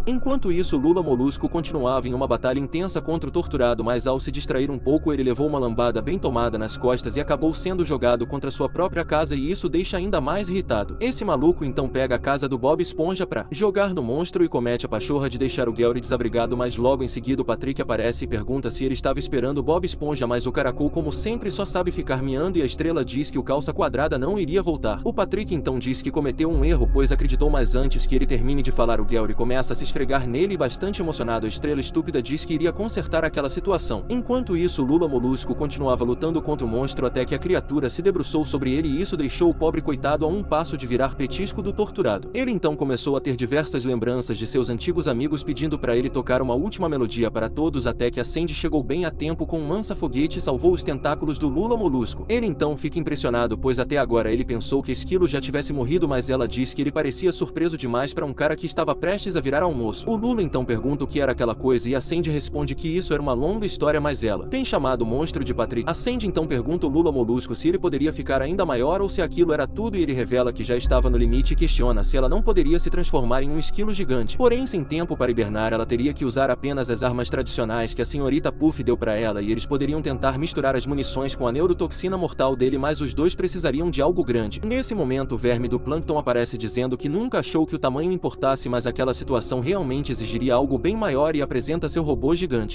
Enquanto isso, Lula Molusco continuava em uma batalha intensa contra o torturado, mas ao se distrair um pouco ele levou uma lambada bem tomada nas costas e acabou sendo jogado contra sua própria casa, e isso deixa ainda mais irritado. Esse maluco então pega a casa do Bob Esponja pra jogar no monstro e comete a pachorra de deixar o Gary desabrigado, mas logo em seguida o Patrick aparece e pergunta se ele estava esperando o Bob Esponja, mas o caracol como sempre só sabe ficar miando, e a Estrela diz que o calça quadrada não iria voltar. O Patrick então diz que cometeu um erro, pois acreditou, mas antes que ele termine de falar o Gary começa a se esfregar nele e bastante emocionado a Estrela estúpida diz que iria consertar aquela situação. Enquanto isso, Lula Molusco continuava lutando contra o monstro até que a criatura se debruçou sobre ele, e isso deixou o pobre coitado a um passo de virar petisco do torturado. Ele então começou a ter diversas lembranças de seus antigos amigos pedindo para ele tocar uma última melodia para todos, até que a Sandy chegou bem a tempo com um lança-foguete e salvou os tentáculos do Lula Molusco. Ele então fica impressionado, pois até agora ele pensou que Esquilo já tivesse morrido, mas ela diz que ele parecia surpreso demais para um cara que estava prestes a virar almoço. O Lula então pergunta o que era aquela coisa e a Sandy responde que isso era uma longa história, mas ela tem chamado o monstro de Patrick. A Sandy então pergunta ao Lula Molusco se ele poderia ficar ainda maior ou se aquilo era tudo, e ele revela que já estava no limite e questiona se ela não poderia se transformar em um esquilo gigante. Porém, sem tempo para hibernar, ela teria que usar apenas as armas tradicionais que a senhorita Puff deu para ela, e eles poderiam tentar misturar as munições com a neurotoxina mortal dele, mas os dois precisariam de algo grande. Nesse momento, o verme do Plâncton aparece dizendo que nunca achou que o tamanho importasse, mas aquela situação realmente exigiria algo bem maior, e apresenta seu robô gigante.